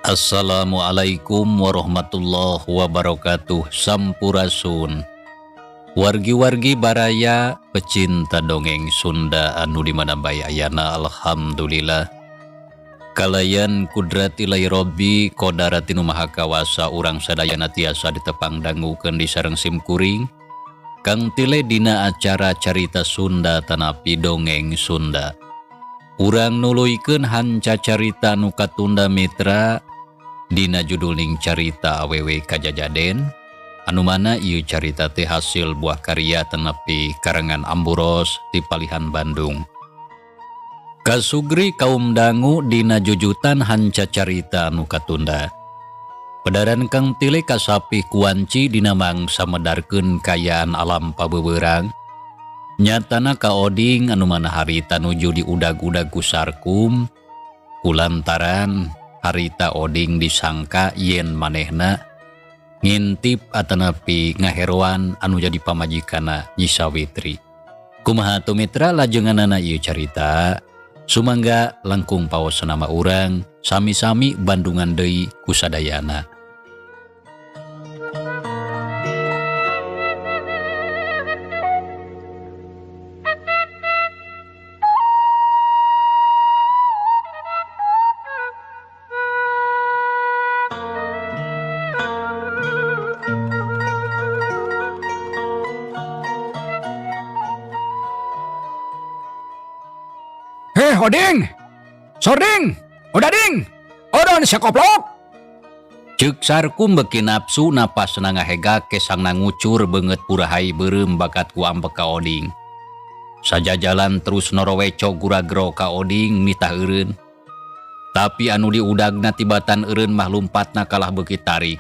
Assalamualaikum warahmatullahi wabarakatuh. Sampurasun. Wargi-wargi baraya pecinta dongeng Sunda anu dimana bae ayana, alhamdulillah. Kalayan kudrat ilai robbi qadarati nu maha kawasa urang sadayana tiasa ditepang dangukeun di sareng sim kuring kang tile dina acara carita Sunda tanapi dongeng Sunda. Urang nuluykeun hanca carita nu katunda mitra dina juduling carita awewe kajajaden anu mana ieu carita teh hasil buah karya tenepi karangan Amburos ti Palihan Bandung. Kasugri kaum dangu dina jujutan hanca carita anu katunda. Pedaran kang tile kasapi kuanci dina mangsa medarkeun kayaan alam pabebeurang. Nyatana kaoding anu mana harita nuju di udag-udag ku Sarkum kulantaran harita oding disangka yen manehna ngintip atanapi ngaheruan anu jadi pamajikana Nyi Sawitri. Kumaha tu mitra lajenganana ieu carita? Sumangga langkung paos nama urang sami-sami bandungan deui ku sadayana. Oding, Sording, Odading, Odon si koplok. Ceuk Sarkum beki nafsu napas nangahega kesang nangucur beungeut purahai beureum bakat ku ambek ka oding. Sajajalan terus noroweco gura-gero ka oding nitah eureun. Tapi anu diudagna tibatan eureun mah lumpatna kalah beuki tarik.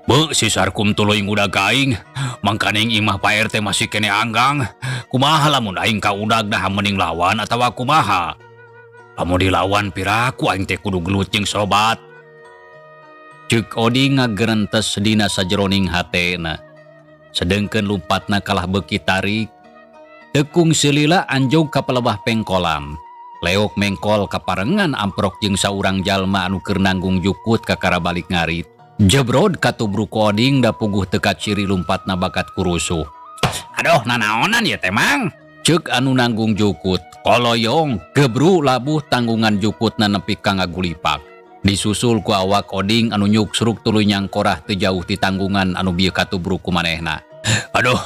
Beu si Sarkum tuluy ngudag ka aing, mangkaning imah Pak RT masih kene anggang. Kumaha lamun aing ka udag dah mending lawan atawa kumaha? Lamun dilawan piraku aing teh kudu gelut jeung sobat. Ceuk oding ngagerentes dina sajeroning hatena. Sedengkeun lumpatna kalah beuki tarik. Tekung silila anjog ka pelebah pengkolan. Leok mengkol kaparengan amprok jeung saurang jalma anu keur nanggung jukut ka karabalik ngarit. Jebrod katubruk oding da puguh teka ciri lumpatna bakat kurusuh. Aduh nanaonan ya temang. Ceuk anu nanggung jukut koloyong gebru labuh tanggungan jukutna nepi ka ngagulipak. Disusul ku awak oding anu nyuksruk tuluy nyangkorah teu jauh ti tanggungan anu bieu katubruk ku manehna. Aduh.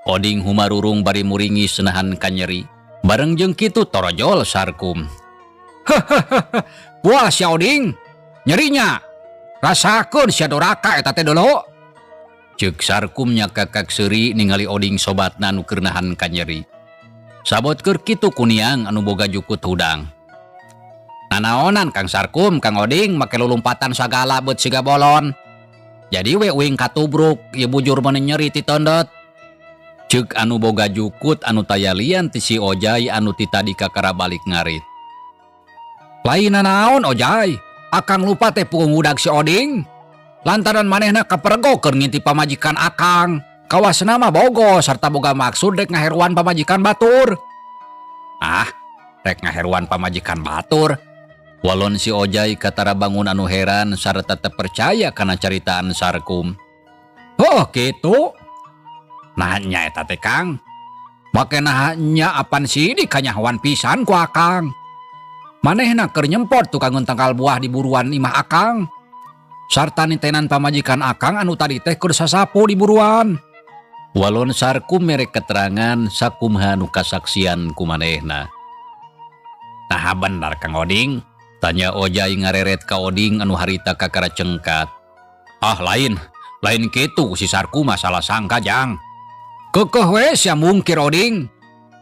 Oding humarurung bari muringi senahan kanyeri. Bareng jeung kitu torojol Sarkum. Wah si Oding, nyerinya rasakeun sia doraka eta teh dolo. Ceuk Sarkum nyakakak seuri ningali oding sobatna anu keur nahan kanyeri. Sabot keur kitu kuniang anu boga jukut hudang. Nanaonan Kang Sarkum, Kang Oding make lulumpatan sagala beut siga bolon. Jadi we uing katubruk ieu bujur meuneu nyeri ti tondet. Ceuk anu boga jukut anu tayalian ti si Ojai anu ti tadi ka karabalik ngarit. Lain nanaon Ojai, akang lupa teh pung udag si Oding. Lantaran manehna kaperego keur ngintip pamajikan akang. Kawasna mah bogo sarta boga maksud rek ngaheruan pamajikan batur. Ah, rek ngaheruan pamajikan batur. Walon si Ojai katara bangun anu heran sarta teu percaya kana caritaan Sarkum. Oh kitu. Nah nya eta teh Kang. Make nahanya apan sidi kanyahoan pisan ku akang. Manehna keur nyempot tukang tangkal buah di buruan imah akang. Sarta nintenan pamajikan akang anu tadi teh keur sasapu di buruan. Walon Sarkum merek keterangan sakumaha nu kasaksian ku manehna. Nah bener Kang Oding, tanya Ojai ngareret ka Oding anu harita kakara cengkat. Ah lain kitu si Sarkum masalah sangka jang. Kekeh we sia mungkir Oding.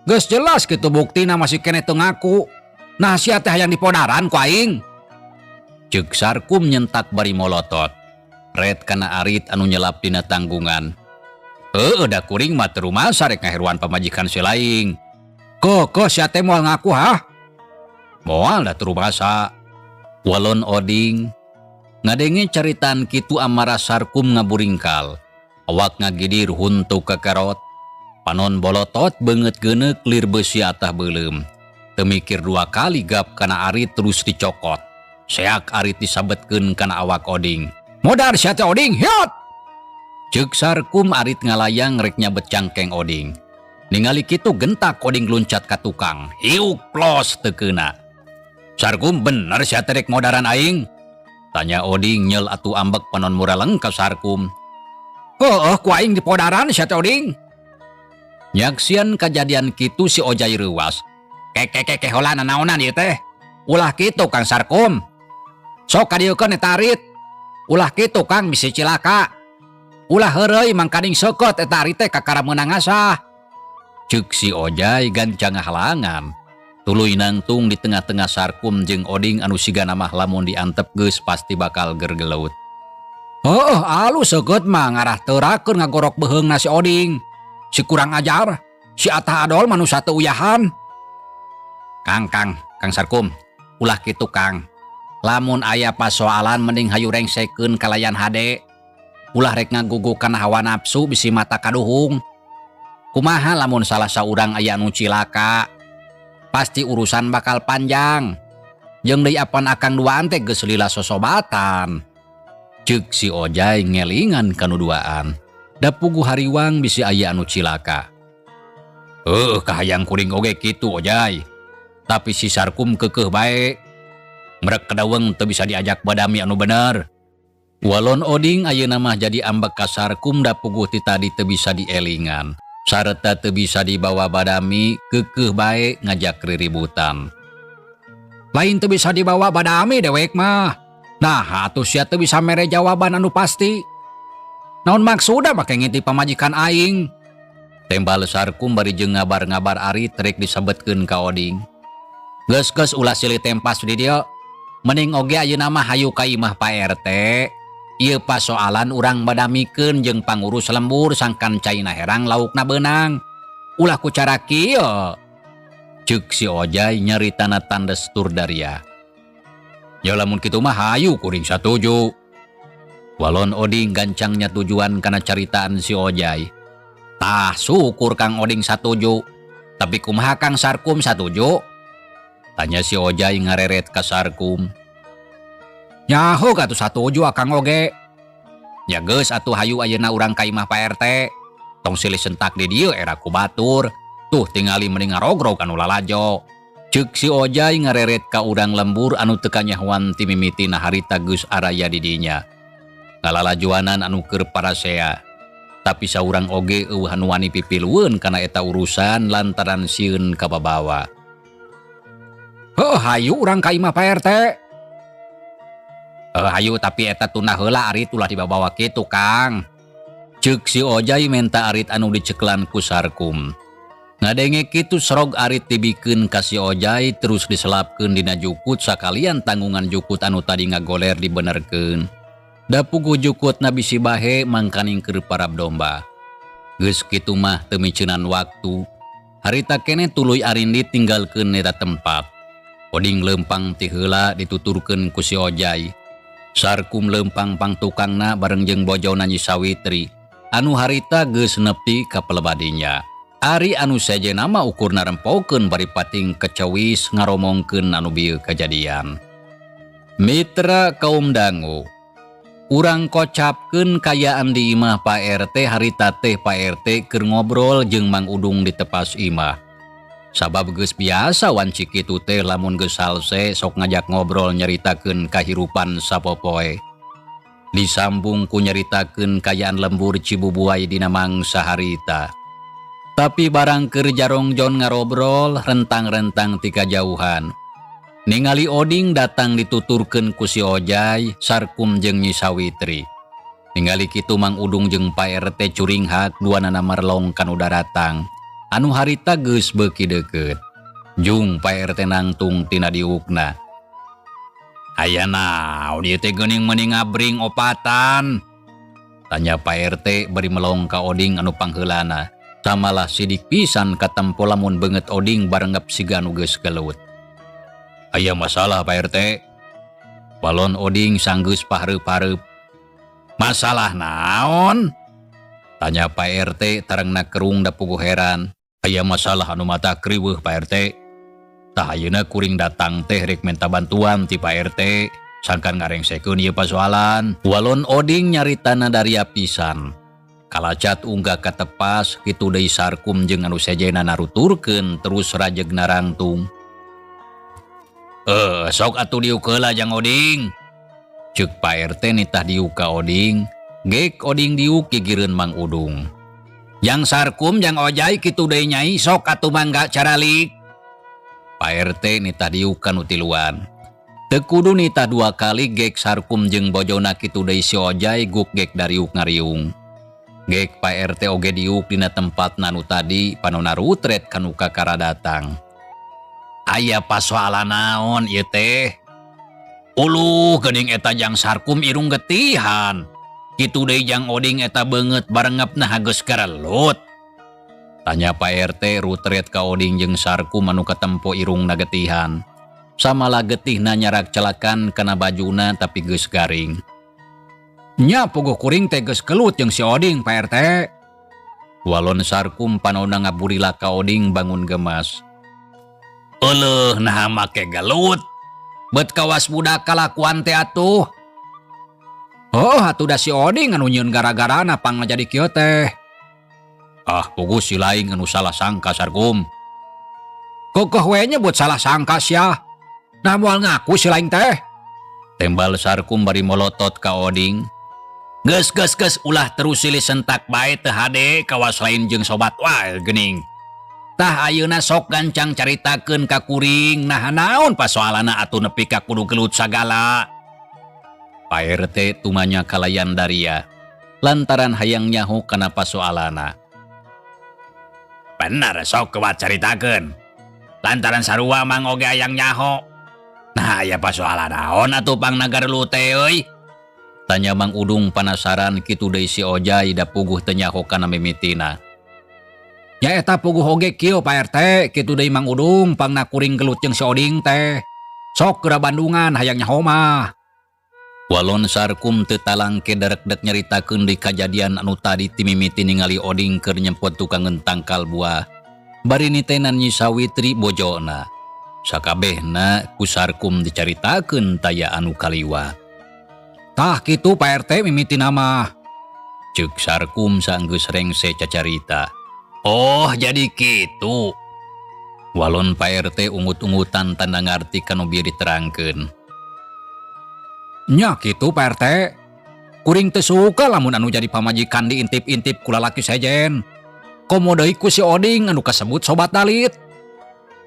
Geus jelas kitu buktina masih kene teu ngaku. Nah sia teh hayang dipodaran ku aing. Ceuk Sarkum nyentak bari molotot. Red kana arit anu nyelap dina tanggungan. Da kuring mah teu rumasa rek ngaheruan pamajikan si laing. Kekeh sia teh moal ngaku hah? Moal da teu rumasa. Walon Oding ngadenge caritaan kitu amarah Sarkum ngaburingkal. Awak ngagidir huntu ka karot. Panon bolotot beungeut geuneuk lir beusi atah beuleum. Temikir dua kali gap kana Arit terus dicokot. Seak Arit disabetkeun kana awak Oding. Modar sia teh Oding, hiat! Ceuk Sarkum Arit ngalayang rek nyabet cangkeng Oding. Ningali kitu gentak Oding luncat ka tukang. Hiuk plos teu keuna. Sarkum bener sia teh rek modaran aing? Tanya Oding nyel atuh ambek panon muraleng ka Sarkum. Heueuh ku aing di podaran sia teh Oding. Nyaksian kajadian kitu si Ojai reuwas. Kek heula nanaonan ieu teh. Ulah kitu Kang Sarkum. Sok kadieukeun eta Arit. Ulah kitu Kang bisi cilaka. Ulah heureuy mangkading seukeut eta Arit teh kakara meunang asah. Ceuk si Ojai gancang halangan. Tuluy nangtung di tengah-tengah Sarkum jeung Oding anu sigana mah lamun diantep geus pasti bakal gergeleut. Heueuh alus seukeut mah ngarah teurakeun ngagorok beheungna si Oding. Si kurang ajar, si Atah Adol manusia teu uyahan. Kang Sarkum, ulah kitu Kang. Lamun aya pasoalan mending hayu rengsekeun kalayan hade. Ulah rek ngagugukan hawa nafsu bisi mata kaduhung. Kumaha lamun salah saurang aya anu cilaka? Pasti urusan bakal panjang. Jeung deui apan akang duaan teh geus lila sosobatan. Ceuk si Ojai ngelingan kanu duaan. Da puguh hariwang bisi aya anu cilaka. Kahayang kuring oge kitu Ojai. Tapi si Sarkum keukeuh bae. Merek kedaweng teu bisa diajak badami anu bener. Walon Oding ayeuna mah jadi ambek ka Sarkum da puguh ti tadi teu bisa dielingan. Sareta teu bisa dibawa badami, keukeuh bae ngajak riributan. Lain teu bisa dibawa badami dewek mah. Nah, atuh sia teu bisa mere jawaban anu pasti. Naon maksudna make ngintip pamajikan aing? Tembal Sarkum bari jeung ngabar-ngabar Arit rek disabetkeun ka Oding. Geus ulah silih tempas di dieu. Mending oge ayeuna mah hayu ka imah Pak RT. Ieu pasoalan urang badamikeun jeung pangurus lembur sangkan caina herang laukna beunang. Ulah ku cara kieu. Ceuk si Ojai nyaritana tandes turdaria. Ya lamun kitu mah hayu kuring satuju. Walon Oding gancangnya tujuan kana caritaan si Ojai. Tah syukur Kang Oding satuju. Tapi kumaha Kang Sarkum satuju? Tanya si Ojai ngareret ka Sarkum. Nyaho katu satuju akang oge. Ya geus atuh hayu ayeuna urang ka imah Pak RT. Tong silih sentak di dieu era ku batur. Tuh tingali mending ngarogrog anu lalajo. Ceuk si Ojai ngareret ka urang lembur anu teu kanyahoan ti mimitina harita geus araya di dinya. Ngalalajoanan anu keur parasea. Tapi saurang oge eueuh anu wani pipilueun kana eta urusan lantaran sieun ka babawa. Heuh hayu urang ka imah Pak RT. Hayu tapi eta tunah heula Arit ulah dibawa kitu Kang. Ceuk si Ojai menta Arit anu diceklan ku Sarkum. Ngadenge kitu serog Arit dibikeun ka si Ojai terus diselapkeun dina jukut sakalian tanggungan jukut anu tadi ngagoler dibenerkeun. Da puguh jukutna bisi bahe mangkaning keur parab domba. Geus kitu mah teu miceunan waktu. Harita keneh tuluy Arindi tinggalkeun eta tempat. Oding leumpang ti heula dituturkeun ku si Ojai. Sarkum leumpang pang tukangna bareng jeung bojona Nyi Sawitri. Anu harita geus nepi ka pelebadinya. Ari anu sejenna mah ukurna rempokeun bari pating kecewis ngaromongkeun anu bieu kajadian. Mitra kaum dangu. Urang kocapkeun kayaan di imah Pak RT harita teh Pak RT keur ngobrol jeung Mang Udung di tepas imah. Sabab geus biasa wanci kitu teh lamun geus salse sok ngajak ngobrol nyaritakeun kahirupan sapopoe. Disambung ku nyaritakeun kayaan lembur Cibubuay dina mangsa harita. Tapi barang keur jarongjon ngarobrol rentang-rentang ti kajauhan. Ningali Oding datang dituturkeun ku si Ojai, Sarkum jeung Nyi Sawitri. Ningali kitu Mang Udung jeung Pak RT curing hak duanana merlong kanu daratang. Anu harita geus beuki deukeut. Jung Pak RT nangtung tina diukna. Aya naon ieu teh geuning mending ngabring opatan? Tanya Pak RT bari melong ka Oding anu pangheulana. Samalah sidik pisan katempo lamun beungeut Oding barengep siga anu geus gelut. Aya masalah Pak RT? Balon Oding sanggeus pahareup-hareup. Masalah naon? Tanya Pak RT tarengna kerung da puguh heran. Aya masalah anu mata kriweuh Pak RT. Tah ayeuna kuring datang teh rek minta bantuan ti Pak RT. Sangkan ngarengsekeun ieu pasoalan. Walon Oding nyaritana dari pisan. Kalacat unggah katepas kitu deui Sarkum jeung anu sejena naruturkeun terus rajeg narangtung. Sok atuh diuk heula Jang Oding. Ceuk Pak RT nitah diuk ka Oding. Gek Oding diuk gigireun Mang Udung. Jang Sarkum Jang Ojai kitu deui Nyai sok atuh mangga caralik. Pak RT nitah diuk ka nu tiluan. Teu kudu nitah 2 kali gek Sarkum jeung bojona kitu deui si Ojai guk gek dariuk ngariung. Gek Pak RT oge diuk dina tempat nanu tadi panonna rutret kanu kakara datang. Aya pasoalan naon ieu teh? Uluh geuning eta Jang Sarkum irung getihan. Kitu deui Jang Oding eta beungeut barengepna geus karelut. Tanya Pak RT rutret ka Oding jeung Sarkum anu katempo irungna getihan. Samala getihna nyarak celakan kana bajuna tapi geus garing. Nya puguh kuring teh geus kelut jeung si Oding Pak RT. Walon Sarkum panonna ngaburila ka Oding bangun gemas. Eueuh naha make gelut. Bet kawas budak kalakuan teh atuh. Oh, atuh da si Oding anu nyieun gara-garana pang ngajadi kieu teh. Ah, puguh si laing anu salah sangka Sarkum. Kokoh we nyebut salah sangka sia. Nah moal ngaku si laing teh. Tembal Sarkum bari molotot ka Oding. Geus ulah terus silih sentak bae teu hade kawas lain jeung sobat wae geuning. Tah ayeuna sok gancang caritakeun ka kuring nah naon pasoalanna atuh nepi ka kudu gelut sagala. Pak RT tumanya kalayan daria lantaran hayang nyaho kana pasoalanna. Bener sok keuat caritakeun. Lantaran sarua mang oge hayang nyaho. Nah aya pasoalan naon atuh pang nagarelu teh euy? Tanya Mang Udung panasaran kitu deui si Ojai da puguh teu nyaho kana mimitina. Ya eta puguh oge kieu Pak RT, kitu deui Mang Udung pangna kuring gelut jeung si Oding teh. Sok ke Bandungan hayang nyaho mah. Walon Sarkum teu talangke derek-dek nyaritakeun di kajadian anu tadi ti mimiti ningali Oding keur nyempot tukang tangkal buah. Bari nitenan Nyi Sawitri bojona. Sakabehna ku Sarkum dicaritakeun taya anu kaliwat. Tah kitu Pak RT mimitina mah. Ceuk Sarkum saenggeus rengse cacarita. Oh jadi kitu. Walon Pak RT ungut-ungutan tanda ngarti kanu bieu diterangkeun. Nya kitu Pak RT. Kuring teu suka lamun anu jadi pamajikan diintip-intip ku lalaki sejen. Komo deui ku si Oding anu kasebut sobat dalit.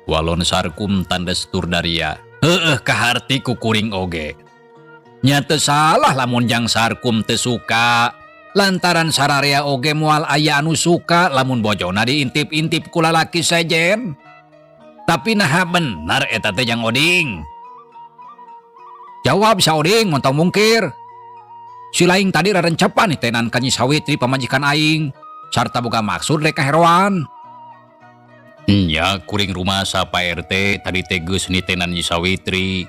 Walon Sarkum tandes tur daria. Heueuh kaharti ku kuring oge. Nya teu salah lamun Jang Sarkum teu suka. Lantaran sararea oge moal aya anu suka lamun bojona diintip-intip ku lalaki sejen. Tapi naha bener eta teh Jang Oding. Jawab si Oding montong mungkir. Si laing tadi rarencepan nitenan ka Nyi Sawitri pamajikan aing. Sarta boga maksud rek kaheroan. Nya kuring rumasa Pak RT tadi teh geus nitenan Nyi Sawitri.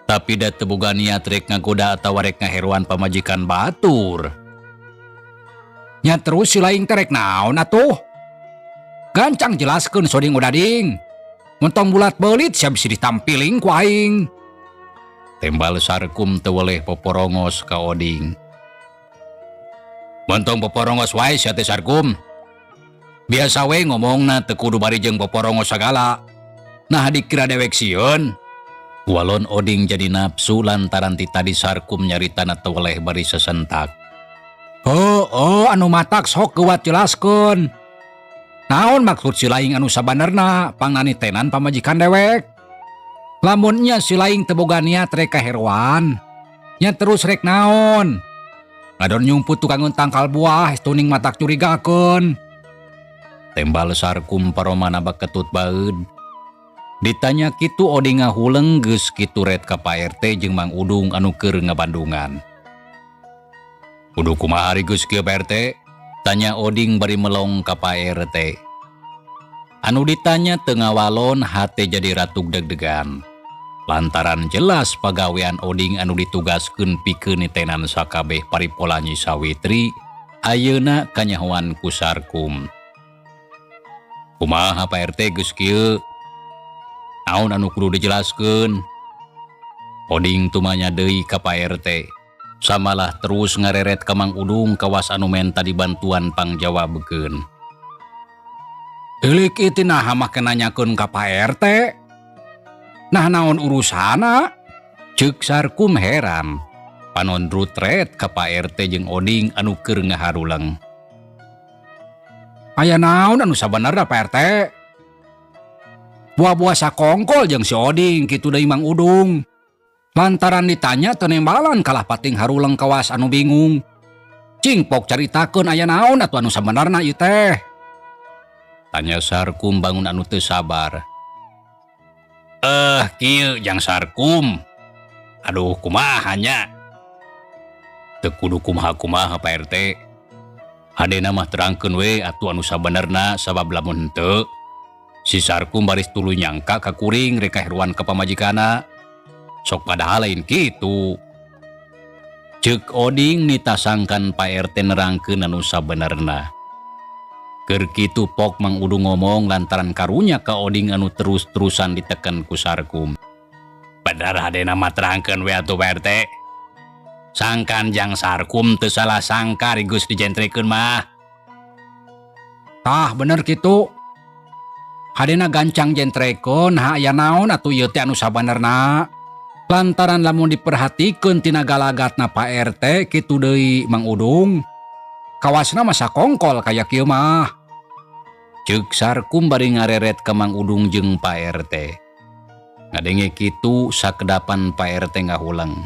Tapi da teu boga niat rek ngagoda atawa rek ngaheroan pamajikan batur. Nya terus si laing terek naon atuh? Gancang jelaskeun Soding Udading. Montong bulat beulit sia bisa ditampiling ku aing. Tembal Sarkum teu weleh poporongos ka Oding. Montong poporongos wae sia teh Sarkum. Biasa we ngomongna teu kudu bari jeung poporongos sagala. Nah dikira dewek sieun. Walon Oding jadi nafsu lantaran ti tadi Sarkum nyaritana teu weleh bari sesentak. Oh, anu matak sok keuat jelaskeun. Naon maksud si laing anu sabanerna pangna nitenan pamajikan dewek? Lamunnya si laing teu boga niat rek kaheroan, nya terus rek naon? Ngadon nyumput tukang tangkal buah tuning matak curigakeun. Tembal Sarkum paromana baketut baeud. Ditanya kitu Oding ngahuleng geus kitu ret ka Pak RT jeung Mang Udung anu keur ngabandungan. Kudu kumaha ari geus kieu Pak RT? Tanya Oding bari melong ka Pak RT. Anu ditanya teu ngawalon hate jadi ratug deg-degan. Lantaran jelas pagawean Oding anu ditugaskeun pikeun nitenan sakabeh paripola Nyi Sawitri ayeuna kanyahoan ku Sarkum. Kumaha Pak RT geus kieu? Naon anu kudu dijelaskeun? Oding tumanya deui ka Pak RT. Samalah terus ngareret ka Mang Udung kawas anu menta dibantuan pangjawabkeun. Eulik iti naha make nanyakeun ka Pak RT? Nah naon urusana? Ceuk Sarkum heran. Panon rutret ka Pak RT jeung Oding anu keur ngaharulang. Aya naon anu sabenerna Pak RT? Buah-buah sakongkol jeung si Oding kitu deui Mang Udung. Lantaran ditanya teu nembalan kalah pating harulang kawas anu bingung. Cingpok caritakeun aya naon atuh anu sabenerna ieu teh? Tanya Sarkum bangun anu teu sabar. Kieu Jang Sarkum. Aduh kumaha nya? Teu kudu kumaha-kumaha Pak RT. Hadena mah terangkeun we atuh anu sabenerna sabab lamun henteu si Sarkum baris tuluy nyangka ka kuring rek kaheruan ka pamajikana. Sok padahal lain kitu. Ceuk Oding nitasangkan Pak RT nerangkeun anu sabenerna. Keur kitu pok Mang Udung ngomong lantaran karunya ka Oding anu terus-terusan diteken ku Sarkum. Bener hadena mah terangkeun we atuh Pak RT. Sangkan Jang Sarkum teu salah sangka rigus dijentrekeun mah. Tah bener kitu. Hadena gancang jentrekeun ha aya naon atuh ieu teh anu sabenerna. Lantaran lamun diperhatikeun tina galagatna Pak RT kitu deui Mang Udung. Kawasna mah sakongkol kaya kieu mah. Ceuk Sarkum bari ngareret ka Mang Udung jeung Pak RT. Ngadenge kitu sakedapan Pak RT ngahulang.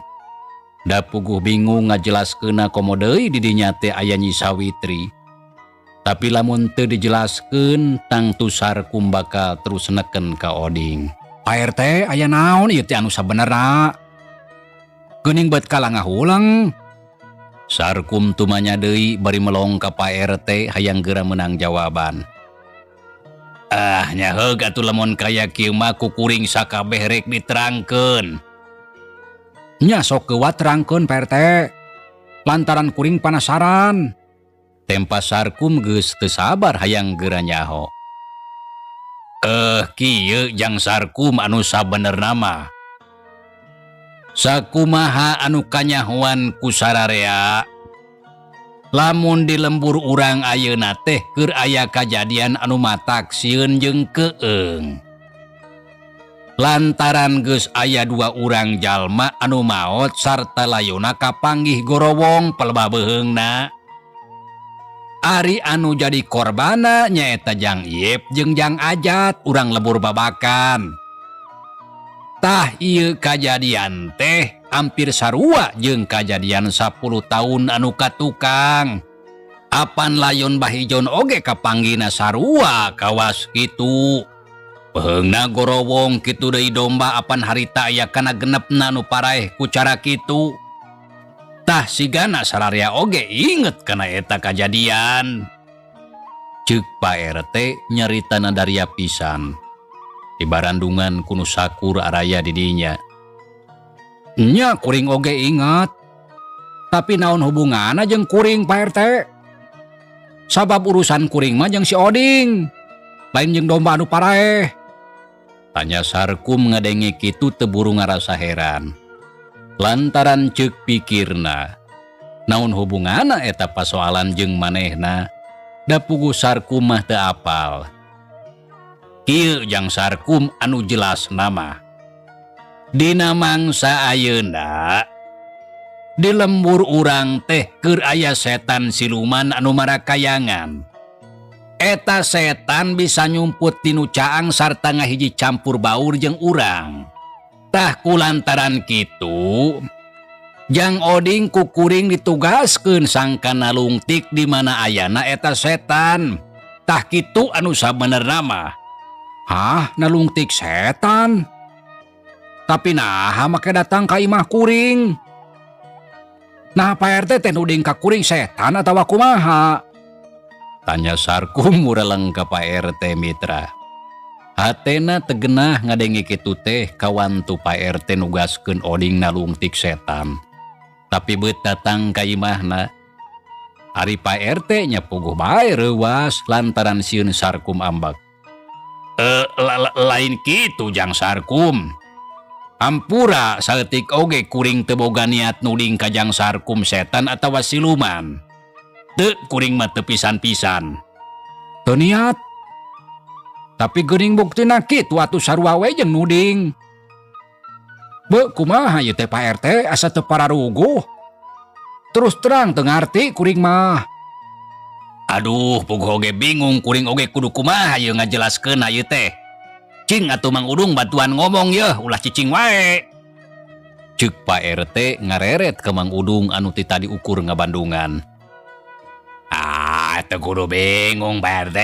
Da puguh bingung ngajelaskeunna komo deui di dinya teh aya Nyi Sawitri. Tapi lamun teu dijelaskeun tangtu Sarkum bakal terus neken ka Oding. Pak RT aya naon ieu teh anu sabenerna? Geuning beut kala ngahulang. Sarkum tumanya deui bari melong ka Pak RT hayang geura menang jawaban. Nya heug atuh lamun kaya kieu mah ku kuring sakabeh rek diterangkeun. Nya sok keuat terangkeun Pak RT. Lantaran kuring panasaran. Tempa Sarkum geus teu sabar hayang geura nyaho. Kieu Jang Sarkum anu sabenerna mah. Sakumaha anu kanyahoan ku sararea? Lamun di lembur urang ayeuna teh keur aya kajadian anu matak sieun jeung keeung. Lantaran geus aya 2 urang jalma anu maot sarta layuna kapanggih gorowong pelbabeheungna. Ari anu jadi korbana nyaeta Jang Iyep jeung Jang Ajat urang lembur babakan. Tah ieu kajadian teh hampir sarua jeung kajadian 10 tahun anu katukang. Apan layon Bahijon oge kapanggihna sarua kawas kitu. Peheungna gorowong kitu deui domba apan harita aya kana genepna nu paraeh ku cara kitu. Tah sigana sararea oge inget kana eta kajadian. Ceuk Pak RT nyaritana daria pisan. Di barandungan kuno sakur araya di dinya. Nya kuring oge ingat. Tapi naon hubunganna jeung kuring Pak RT? Sabab urusan kuring mah jeung si Oding. Lain jeung domba anu paraeh. Tanya Sarkum ngadenge kitu teu buru ngarasa heran. Lantaran ceuk pikirna. Naon hubunganna eta pasoalan jeung manehna? Da puguh Sarkum mah teu apal. Kieu Jang Sarkum anu jelasna mah. Dina mangsa ayeuna di lembur urang teh keur aya setan siluman anu marakayangan. Eta setan bisa nyumput tinu caang sarta ngahiji campur baur jeung urang. Tah kulantaran kitu, Jang Oding ku kuring ditugaskeun sangkana lungtik di mana ayana eta setan. Tah kitu anu sabenerna mah. Hah, nalungtik setan? Tapi naha make datang ka imah kuring? Nah Pak RT teh nuding ka kuring setan atawa kumaha? Tanya Sarkum mureleng ka Pak RT mitra. Hatena tegenah ngadenge kitu teh kawantu Pak RT nugaskeun Oding nalungtik setan. Tapi beut datang ka imahna. Ari Pak RT nya puguh bae reuwas lantaran sieun Sarkum ambak. Lain kitu Jang Sarkum. Ampura saeutik oge kuring teu boga niat nuding ka Jang Sarkum setan atawa siluman. Teu kuring mah teu pisan-pisan. Teu niat. Tapi geuning buktina kitu atuh sarua we jeung nuding. Beuh kumaha ieu teh Pak RT asa teu pararuguh. Terus terang teu ngarti kuring mah. Aduh, puguh oge bingung kuring oge kudu kumaha ieu ngajelaskeun ieu teh. Cing atuh Mang Udung bantuan ngomong yeuh, ulah cicing wae. Ceuk Pak RT ngareret ke Mang Udung anu ti tadi ukur ngabandungan. Teu kudu bingung Pak RT.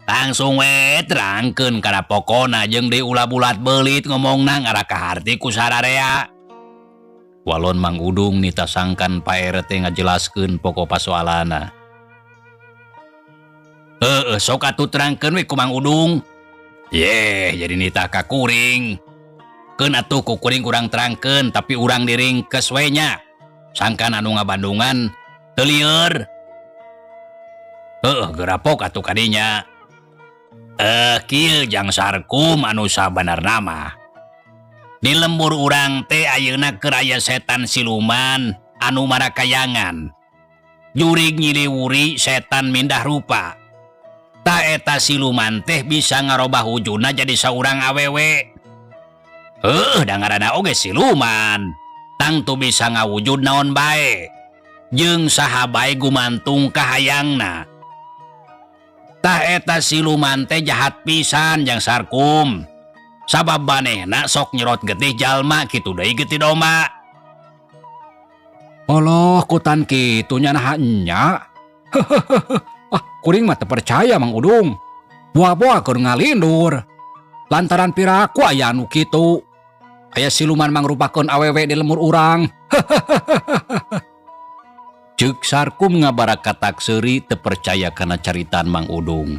Langsung we terangkeun kana pokona jeung deui ulah bulat beulit ngomongna ngarah ka harti ku sararea. Walon Mang Udung nitasangkan Pak RT ngajelaskeun pokok pasoalana. Sok atuh terangkeun we ku Mang Udung. Yeh, jadi nitah ka kuring. Keun atuh ku kuring urang terangkeun tapi urang diringkes we nya. Sangkan anu ngabandungan teu lieur. Gerapok atuh kadinya. Kieu Jang Sarkum anu sabenerna mah. Di lembur urang teh ayeuna keur aya setan siluman anu marakayangan. Jurig nyiliwuri setan mindah rupa. Ta eta siluman teh bisa ngarobah wujudna jadi saurang awewe. Da ngaranna oge siluman. Tangtu bisa ngawujud naon bae. Jeung saha bae gumantung ka hayangna. Tah eta siluman teh jahat pisan Jang Sarkum. Sabab manehna sok nyerot getih jalma kitu deui getih domba. Allah kutan kitu nya naha nya. Kuring mah teu percaya Mang Udung. Buah-buah keur ngalindur. Lantaran piraku aya anu kitu. Aya siluman mangrupakeun awewe di lemur urang. Ceuk Sarkum ngabarakatak seuri teu percaya kana caritaan Mang Udung.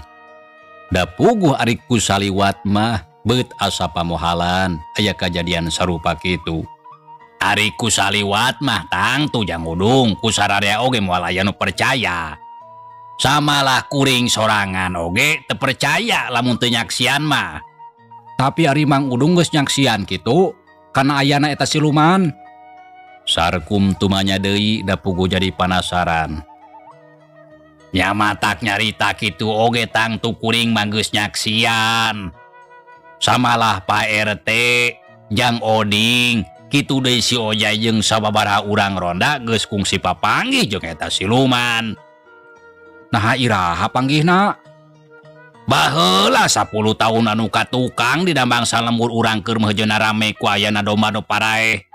Da puguh ari ku saliwat mah beut asa pamohalan aya kajadian sarupa kitu. Ari ku saliwat mah tangtu Jang Udung ku sararea oge moal aya nu percaya. Samalah kuring sorangan oge teu percaya lamun teu nyaksian mah. Tapi ari Mang Udung geus nyaksian kitu kana ayana eta siluman. Sarkum tumanya deui da puguh jadi panasaran. Nya matak nyarita kitu oge tangtu kuring mah geus nyaksian. Samalah Pak RT, Jang Oding, kitu deui si Ojay jeung sababaraha urang ronda geus kungsi papanggih jeung eta siluman. Naha iraha panggihna? Baheula 10 tahun anu katukang di dambang salembur urang keur meujeunna rame ku ayana domba nu paraeh.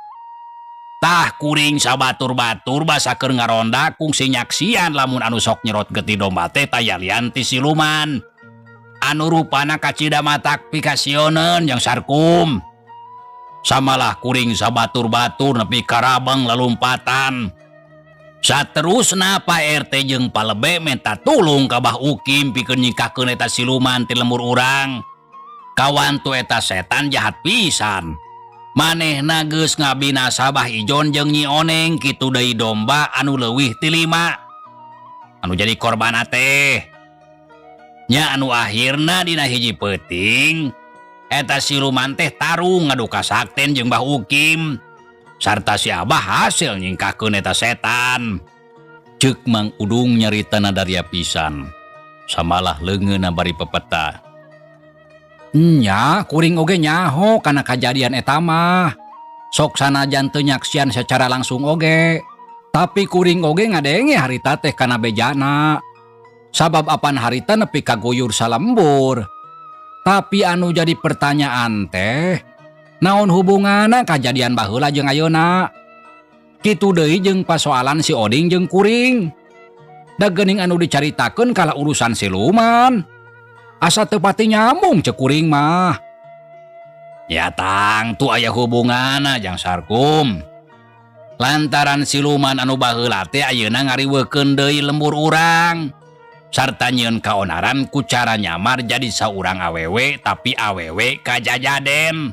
Tah kuring sabatur-batur basa keur ngaronda kungsi nyaksian lamun anu sok nyerot getih domba teh tayalian ti siluman. Anu rupana kacida matak pikasieun Jang Sarkum. Samalah kuring sabatur-batur nepi ka rabeng lalumpatan. Saterusna Pak RT jeung palebe minta tulung ka Bah Ukim pikeun nyingkahkeun eta siluman ti lembur urang. Kawan tu eta setan jahat pisan. Manehna geus ngabinasa Bah Ijon jeung Nyi Oneng kitu deui domba anu leuwih ti 5. Anu jadi korban teh nya anu akhirna dina hiji peuting eta siluman teh tarung ngadu kasakten jeung Bah Ukim sarta si Abah hasil nyingkahkeun eta setan. Ceuk Mang Udung nyaritana daria pisan. Samalah leungeunna bari pepeta. Nya kuring oge nyaho kana kajadian eta mah. Sok sanajan teu nyaksian secara langsung oge. Tapi kuring oge ngadenge harita teh kana bejana. Sabab apan harita nepi ka guyur salembur. Tapi anu jadi pertanyaan teh, naon hubunganna kajadian baheula jeung ayeuna? Kitu deui jeung pasoalan si Oding jeung kuring. Da geuning anu dicaritakeun kala urusan siluman. Asa teu pati nyambung ceuk kuring mah. Ya tang tu aya hubunganna Jang Sarkum. Lantaran siluman anu baheula teh ayeuna ngariweukeun deui lembur urang. Sarta nyieun kaonaran ku cara nyamar jadi saurang awewe tapi awewe kajajaden.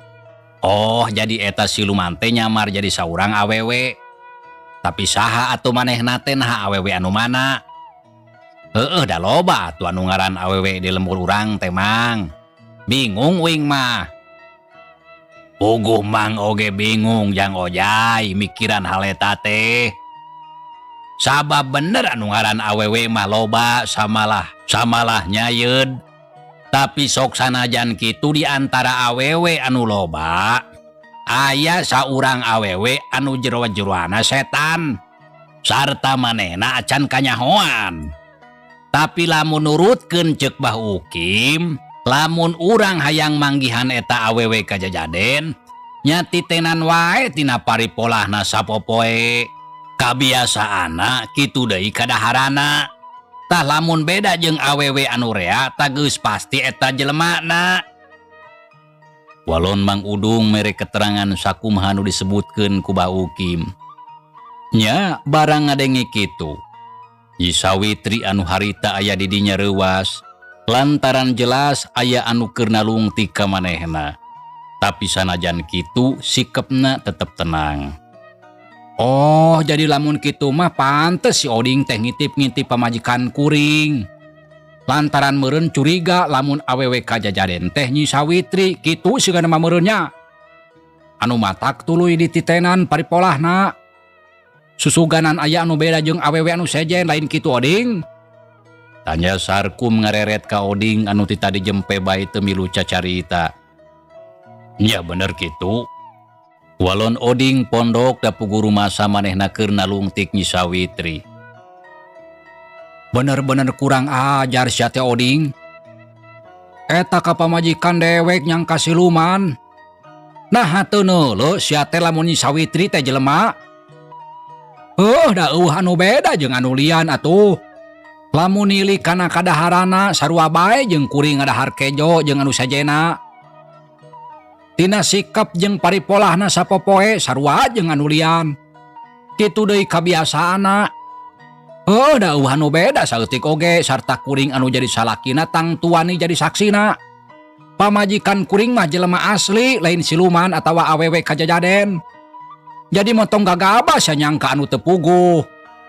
Oh, jadi eta siluman teh nyamar jadi saurang awewe. Tapi saha atuh manehna teh naha awewe anu mana? Da loba atuh anu ngaran awewe di lembur urang teh Mang. Bingung uing mah. Puguh mang oge bingung jang ojay mikiran hal eta teh. Sabab bener anu ngaran awewe mah loba samalah nyayeud. Tapi sok sanajan kitu di antara awewe anu loba, aya saurang awewe anu jero-jeroana setan. Sarta manehna acan kanyahoan. Tapi lamun nurutkeun ceuk Bah Ukim, lamun urang hayang manggihan eta awewe kajajaden, nya titenan wae tina paripolahna sapopoe. Kabiasaana kitu deui kadaharana. Tah lamun beda jeung awewe anu rea tah geus pasti eta jelemana. Walon Mang Udung mere keterangan sakumaha anu disebutkeun ku Bah Ukim. Nya barang ngadenge kitu. Nyi Sawitri anu harita aya di dinya reuwas, lantaran jelas aya anu keur nalungtik ka manehna. Tapi sanajan kitu sikepna tetep tenang. Oh, jadi lamun kitu mah pantes si Oding teh ngintip-ngintip pamajikan kuring. Lantaran meureun curiga lamun awewe kajajaden teh Nyi Sawitri kitu sigana meureunnya. Anu matak tuluy di titenan paripolahna. Susuganan aya anu beda jeung awewe anu sejen lain kitu Oding. Tanya Sarkum ngareret ka Oding anu ti tadi jempe bae teu milu cacarita. Nya bener kitu. Walon Oding pondok da pugu rumasa manehna keur nalungtik Nyi Sawitri. Bener-bener kurang ajar sia teh Oding. Eta ka pamajikan dewek nyang kasiluman. Nah henteu neuleuh sia teh lamun Nyi Sawitri teh jelema. Da anu beda jeung anu lian atuh. Lamun nilih kana kadaharana sarua bae jeung kuring ngadahar kejo jeung anu sajena. Tina sikap jeung paripolahna sapopoe sarua jeung anu lian. Kitu deui kabiasaana. Da anu beda saeutik oge sarta kuring anu jadi salakina tang tuani jadi saksina. Pamajikan kuring mah jelema asli lain siluman atawa awewe kajajaden. Jadi motong gagabah nyangka anu teu puguh.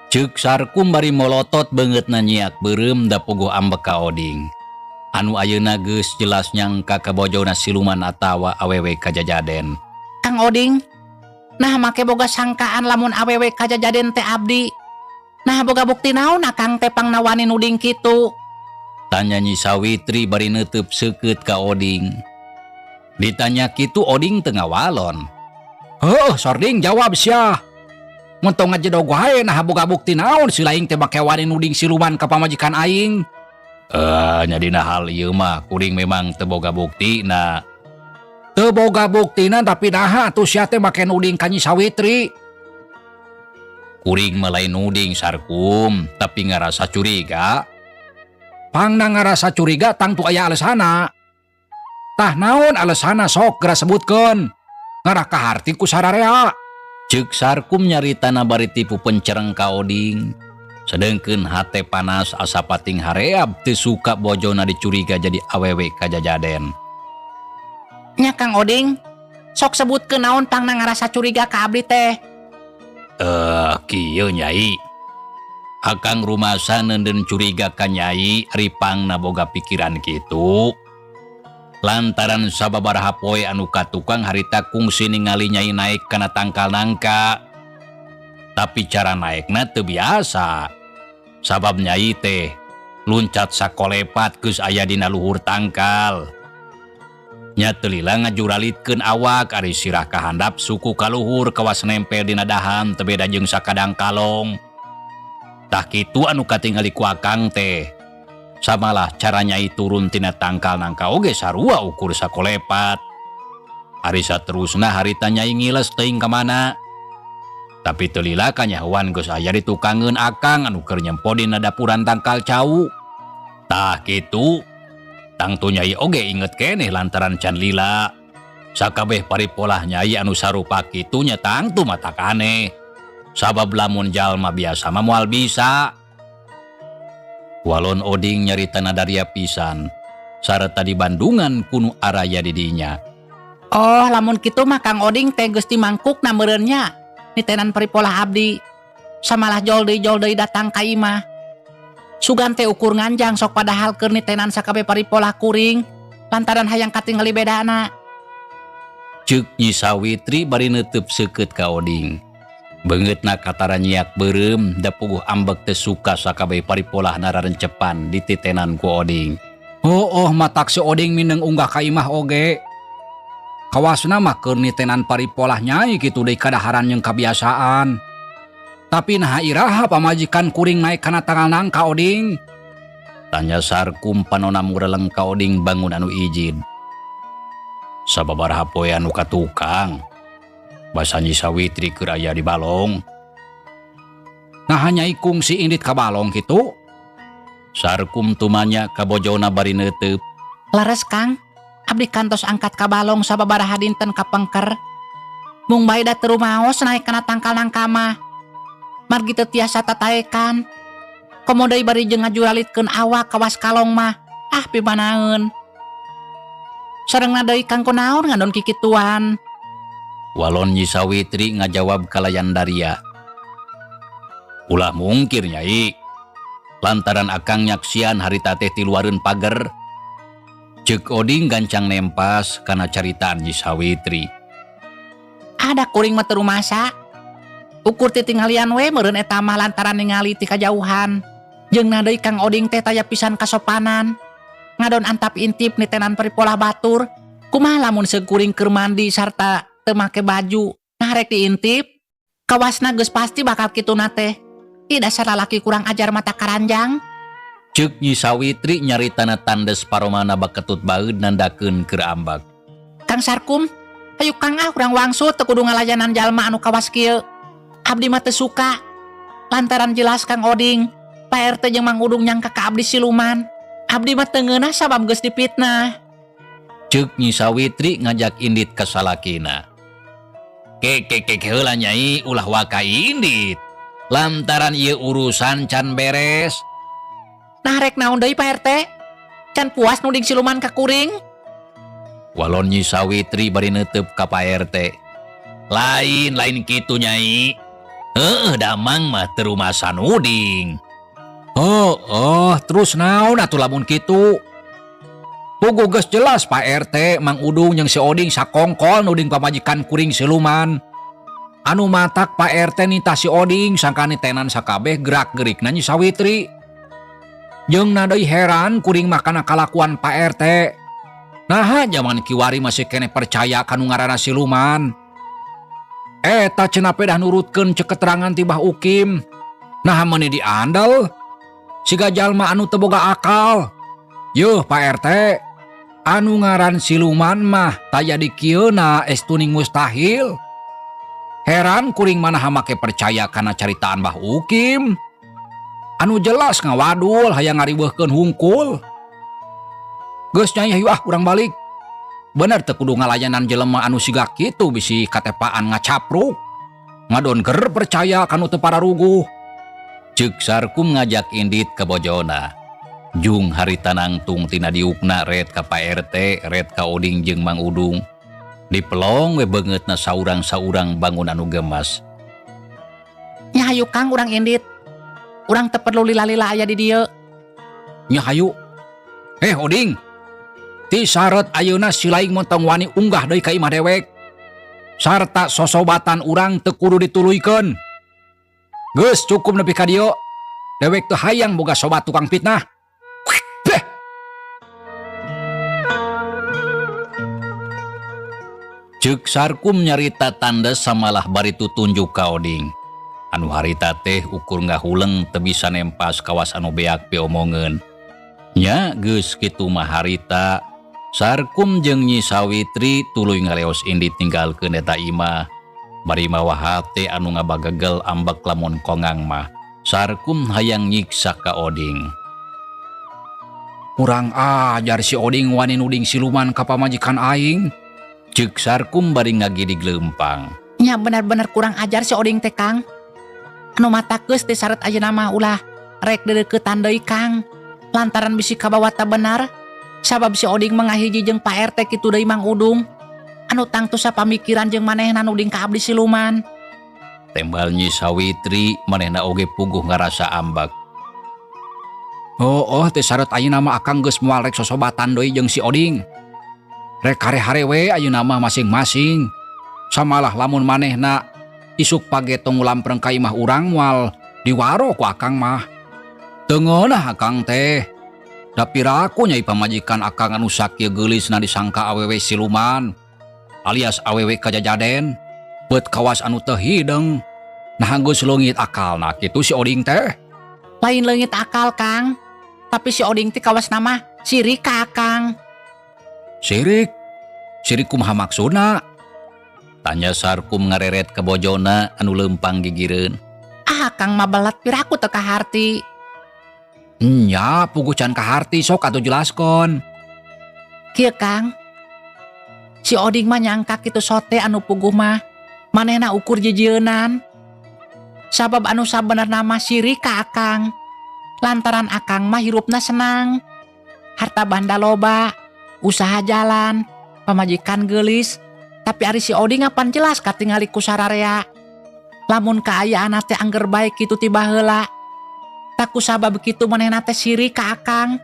Ceuk Sarkum bari molotot beungeutna nyiak beureum da puguh ambek ka Oding. Anu ayeuna geus jelas nyangka kabojona siluman atawa awewe kajajaden. Kang Oding, nah make boga sangkaan lamun awewe kajajaden teh abdi. Nah boga bukti naon akang teh pangnawani nuding kitu? Tanya Nyi Sawitri bari neuteub seukeut ka Oding. Ditanya kitu Oding teu ngawalon. Sording jawab sia. Muntong ngajedog wae nah boga bukti naon si laing teh make wani nuding siluman ka pamajikan aing. Nya dina hal ieu mah kuring memang teu boga buktina. Teu boga buktina tapi naha atuh sia teh make nuding ka Nyi Sawitri. Kuring mah lain nuding Sarkum, tapi ngarasa curiga. Pangna ngarasa curiga tang tu aya alesana. Tah naon alesana sok geura sebutkeun. Ngarah kaharti ku sararea. Ceuk Sarkum nyaritana bari tipu pencereng ka Oding. Sedengkeun hate panas asa pating hareab teu suka bojona dicuriga jadi awewe kajajaden. Nya Kang Oding, sok sebutkeun naon pangna ngarasa curiga ka abdi teh. Kieu Nyai. Akang rumasa neundeun curiga ka Nyai ari pangna boga pikiran kitu. Lantaran sababaraha poe anu katukang harita kungsi ningali Nyai naik kana tangkal nangka. Tapi cara naikna teu biasa. Sabab Nyai teh luncat sakolepat geus aya dina luhur tangkal. Nya teu lila ngajuralitkeun awak ari sirah kahandap suku ka luhur kawas nempel dina dahan teu beda jeung sakadang kalong. Tah kitu anu katingali ku akang teh. Samalah cara Nyai turun tina tangkal nangka oge sarua ukur sakolepat. Ari saterusna harita Nyai ngiles teuing ka mana. Tapi teu lila kanyahoan geus aya ditukangeun akang anu keur nyempo dina dapuran tangkal cau. Tah kitu tang tu Nyai oge inget keneh lantaran can lila. Sakabeh paripolah Nyai anu sarupa kitu nya tang tu mata kaneh. Sabab lamun jalma biasa mah moal bisa. Walon Oding nyaritana daria pisan, sareta dibandungan kunu araya di dinya. Oh, lamun kitu mah Kang Oding teh geus dimangkukna meureun nya. Nitenan paripolah abdi. Samalah jol-deui datang ka imah. Sugan teh ukur nganjang sok padahal keur nitenan sakabeh paripolah kuring. lantaran hayang katingali bedana. Ceuk Nyi Sawitri bari neuteub seukeut ka Oding. Beungeutna katara nyiak beureum da puguh ambek teu suka sakabeh paripolahna rarencepan dititenan ku Oding. Oh matak si Oding mineng unggah ka imah oge. Kawasna mah keur nitenan paripolah nyai kitu deui kadaharan jeung kabiasaan. Tapi nah iraha pamajikan kuring naik kana tanganang ka Oding? Tanya Sarkum panonna mureleng ka Oding bangun anu ijin. Sababaraha poe anu ka tukang. Basa Nyi Sawitri keur aya di balong. Nah nyai kungsi indit ka balong kitu? Sarkum tumanya ka bojona bari neuteub. Lares Kang, abdi kantos angkat ka balong sababaraha dinten ka pengker. Mung bae da teu rumaos naik kana tangkal nang kamah. Margi teu tiasa tataekan. Komo deui bari jeung ngajuralitkeun awak kawas kalong mah. Ah pimanaeun. Sarengna deui Kang kunaon ngandon kikituan. Walon Nyi Sawitri ngajawab kalayan Daria. Ulah mungkir Nyai. Lantaran akang nyaksian harita teh ti luareun pager. Ceuk Oding gancang nempas kana caritaan Nyi Sawitri. Ada kuring mah teu rumasa. Ukur ti tinggalian we meureun eta mah lantaran ningali ti kajauhan. Jeung deui Kang Oding teh taya pisan kasopanan. Ngadon antap intip nitenan paripolah batur. Kumaha lamun seug kuring keur mandi sarta teu make baju. Nah rek diintip, kawasna geus pasti bakal kituna teh. Ih dasar lalaki kurang ajar mata karanjang. Ceuk Nyi Sawitri nyaritana tandes paromana baketut baeud nandakeun keur ambak. Kang Sarkum, hayu Kang urang wangsul teu kudu ngalayanan jalma anu kawas kieu. Abdi mah teu suka. Lantaran jelas Kang Oding, Pak RT jeung Mang Udung nyangka ka abdi siluman. Abdi mah teu ngeunah sabab geus dipitnah. Ceuk Nyi Sawitri ngajak indit ka salakina. Ke heula Nyai ulah waka indit. Lantaran ieu urusan can beres. Nah rek naon deui Pak RT? Can puas nuding siluman ka kuring? Walon Nyi Sawitri bari neuteub ka Pak RT. Lain kitu Nyai. Damang mah teu rumasa nuding. Terus naon atuh lamun kitu? Puguh geus jelas Pak RT, Mang Udung jeung si Oding sakongkol nuding pamajikan kuring siluman. Anu matak Pak RT nitah si Oding sangka nitenan sakabeh gerak-gerikna Nyi Sawitri. Jeung deui heran kuring mah kana kalakuan Pak RT. Naha jaman kiwari masih kene percaya kanu ngaranna siluman. Eta cenah pedah nurutkeun ceuk keterangan ti Bah Ukim. Naha meuni diandal? Siga jalma anu teu boga akal. Yuh Pak RT, anu ngaran siluman mah taya di kieuna estuning mustahil. Heran kuring manaha make percaya kana caritaan Bah Ukim. Anu jelas ngawadul hayang ngariweuhkeun hungkul. Geus Nyai hayu urang balik. Bener teu kudu ngalayanan jelema anu siga kitu bisi katepaan ngacapruk. Ngadon ger percaya kanu teu pararuguh. Ceuk Sarkum ngajak indit ka bojona. Jung harita nangtung tina diukna red ka Pak RT, red ka Oding jeung Mang Udung. Dipelong we beungeutna saurang-saurang bangun anu gemas. Nya hayu Kang urang indit. Urang teu perlu lila-lila aya di dieu. Nya hayu. Oding. Ti saret ayeuna si laing montong wani unggah deui ka imah dewek. Sarta sosobatan urang teu kudu dituluykeun. Geus cukup nepi ka dieu. Dewek teu hayang boga sobat tukang fitnah. Ceuk Sarkum nyarita tandes samalah bari tutunjuk ka Oding. Anu harita teh ukur ngahuleng teu bisa nempas kawas anu beak piomongeun. Nya geus kitu mah harita, Sarkum jeung Nyi Sawitri tuluy ngaleos indit tinggalkeun eta imah. Bari mawa hate anu ngabagegel ambek lamun kongang mah. Sarkum hayang nyiksa ka Oding. Urang ajar si Oding wani nuding siluman ka pamajikan aing. Ceuk Sarkum bari ngagidig leumpang. Nya bener-bener kurang ajar si Oding teh Kang. Anu mata geus teh saret ayeuna mah ulah rek dedeuketan deui Kang. Lantaran bisi kabawa teu benar. Sabab si Oding mangahiji jeung Pak RT kitu deui Mang Udung. Anu tangtu sapamikiran jeung manehna nuding ka abdi siluman. Tembal Nyi Sawitri manehna oge puguh ngarasa ambak. Teh saret ayeuna mah akang geus moal rek sosobatan deui jeung si Oding. Rek hare-hare we ayeuna mah masing-masing. Samalah lamun manehna isuk page tong lampreng ka imah urang moal diwaro ku akang mah. Teu ngeunah akang teh. Da piraku nyai pamajikan akang anu sakieu geulisna disangka awewe siluman alias awewe kajajaden. Beut kawas anu teu hideung. Nah geus leungit akalna kitu si Oding teh. Lain leungit akal Kang, tapi si Oding teh kawas nama sirik ka akang. Sirik? Sirik kumaha maksudna? Tanya Sarkum ngareret ke bojona anu lempang gigireun. Akang mah balat piraku teu kaharti. Nya, puguh can kaharti sok atuh jelaskon. Kieu Kang, si Oding mah nyangka kitu sote anu puguh mah manehna ukur jijieunan. Sabab anu sabenerna mah sirik ka akang. Lantaran akang mah hirupna senang. Harta banda loba, usaha jalan, pamajikan geulis, tapi ari si Oding apan jelas katingali ku sararea. Lamun kaayaan teh angger bae kitu ti baheula. Tak kusabab kitu manehna teh sirik ka akang.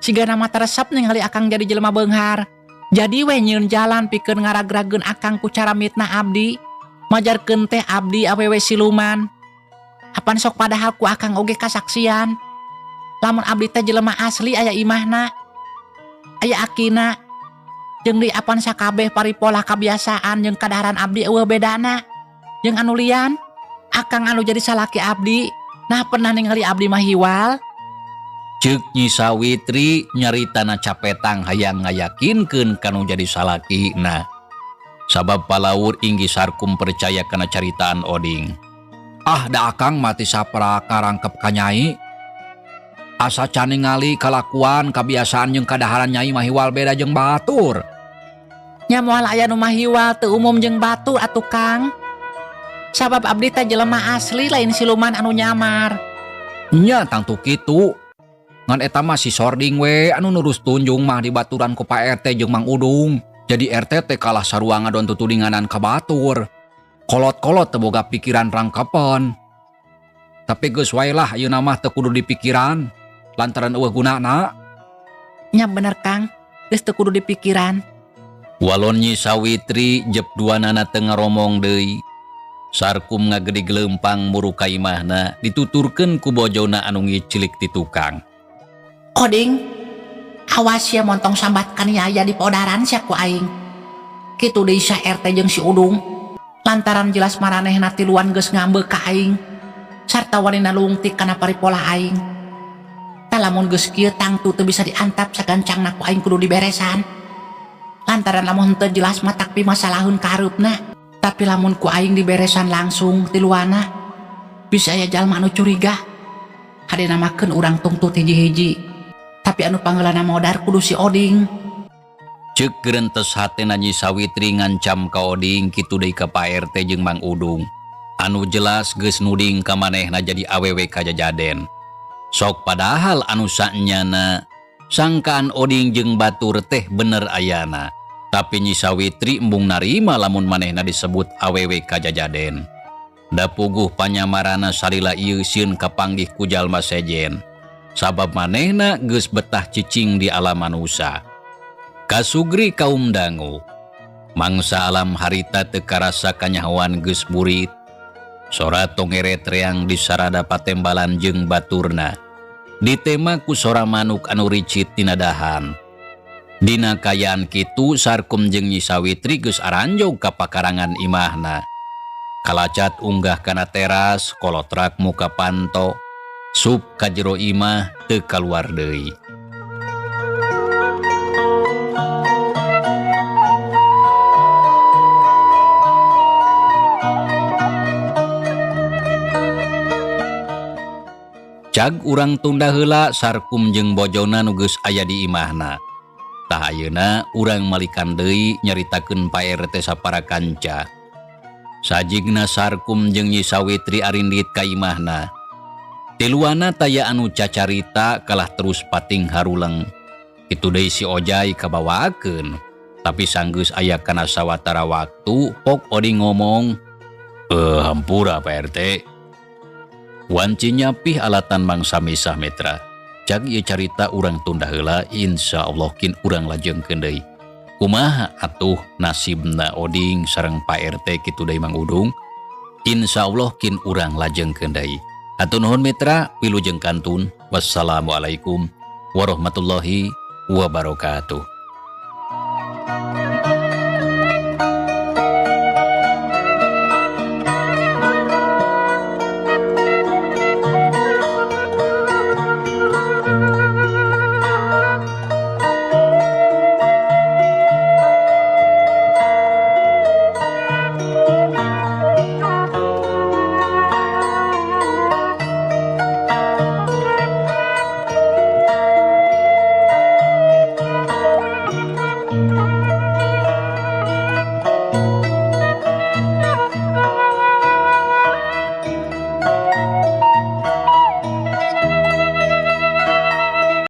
Sigana mah taresep ningali akang jadi jelema beunghar. Jadi we nyieun jalan pikeun ngaragrageun akang ku cara mitna abdi. Majarkeun teh abdi awewe siluman. Apan sok padahal ku akang oge kasaksian. Lamun abdi teh jelema asli aya imahna, aya akina. Jeung di apan sakabeh paripola kabiasaan jeung kadaharan abdi eueuh bedana. Jeung anu lian, akang anu jadi salaki abdi, nah pernah ningali abdi mah hiwal. Ceuk Nyi Sawitri nyaritana capetang hayang ngayakinkeun kanu jadi salakina. Sabab palaur Inggi Sarkum percaya kana caritaan Oding. Ah da akang mati sapra karangkep ka nyai. Asa can ningali kalakuan kabiasaan jeung kadaharan nyai mah hiwal beda jeung batur. Nya moal aya nu mah hiwal teu umum jeung batur atuh Kang. Sabab abdi teh jelema asli lain siluman anu nyamar. Nya tangtu kitu. Ngan eta mah si Sording we anu nurus tunjung mah dibaturan ku Pak RT jeung Mang Udung. Jadi RT teh kalah sarua ngadon tutudinganan ka batur. Kolot-kolot teu boga pikiran rangkepen. Tapi geus wae lah ayeuna mah teu kudu dipikiran lantaran eueuh gunana. Nya bener Kang, geus teu kudu dipikiran. Walon Nyi Sawitri jep duanana teu ngaromong deui. Sarkum ngagedi gelempang muru ka imahna dituturkeun ku bojona anu ngicilik ti tukang. Oding, awas ya montong sambatkan yaya di podaran sia ku aing. Kitu deui sa RT jeung si Udung. Lantaran jelas maranehna tiluan geus ngambek ka aing. Sarta wanina lungtik kana paripola aing. Talamun geus kieu tangtu teu bisa diantap sagancangna ku aing kudu diberesan. Lantaran lamun teu jelas mah takpi masalahun ka hareupna. Tapi lamun ku aing diberesan langsung tiluana, bisa aya jalma anu curiga. Hadena makeun urang tungtut hiji-hiji. Tapi anu pangeulana modar kudu si Oding. Ceuk geurentes hatena Nyi Sawitri ngancam ka Oding kitu deui ka Pak RT jeung Mang Udung. Anu jelas geus nuding ka manehna jadi awewe kajajaden. Sok padahal anu saenyana sangkaan Oding jeung batur teh bener ayana. Tapi Nyi Sawitri embung narima lamun manehna disebut awewe kajajaden. Da puguh panyamarana salila ieu sieun kapanggih ku jalma sejen. Sabab manehna geus betah cicing di alam manusia. Kasugri kaum dangu. Mangsa alam harita teu karasa kanyahoan geus burit. Sora tongeret reang disarada patembalan jeung baturna. Ditema ku sora manuk anu ricit tina dahan. Dina kayaan kitu Sarkum jeung Nyi Sawitri geus aranjog ka pakarangan imahna. Kalacat unggah kana teras, kolotrak muka panto, sup ka jero imah teu kaluar deui. Cag urang tunda heula Sarkum jeung bojona nu geus aya di imahna. Tah ayeuna urang malikan deui nyaritakeun Pak RT saparakanca. Sajigna Sarkum jeung Nyi Sawitri arindit ka imahna. Tiluana taya anu cacarita kalah terus pating haruleng. Kitu deui si Ojai kabawakeun. Tapi sanggeus aya kana sawatara waktu pok Oding ngomong, hampura Pak RT. Wanci nyapih alatan mangsa misah metra. Cag ieu carita urang tunda heula insyaallah kin urang lajengkeun deui. Kumaha atuh nasibna oding sareng Pak RT kitu deui Mang Udung? Insyaallah kin urang lajeng kendai. Hatur nuhun mitra, wilujeng kantun. Wassalamualaikum warahmatullahi wabarakatuh.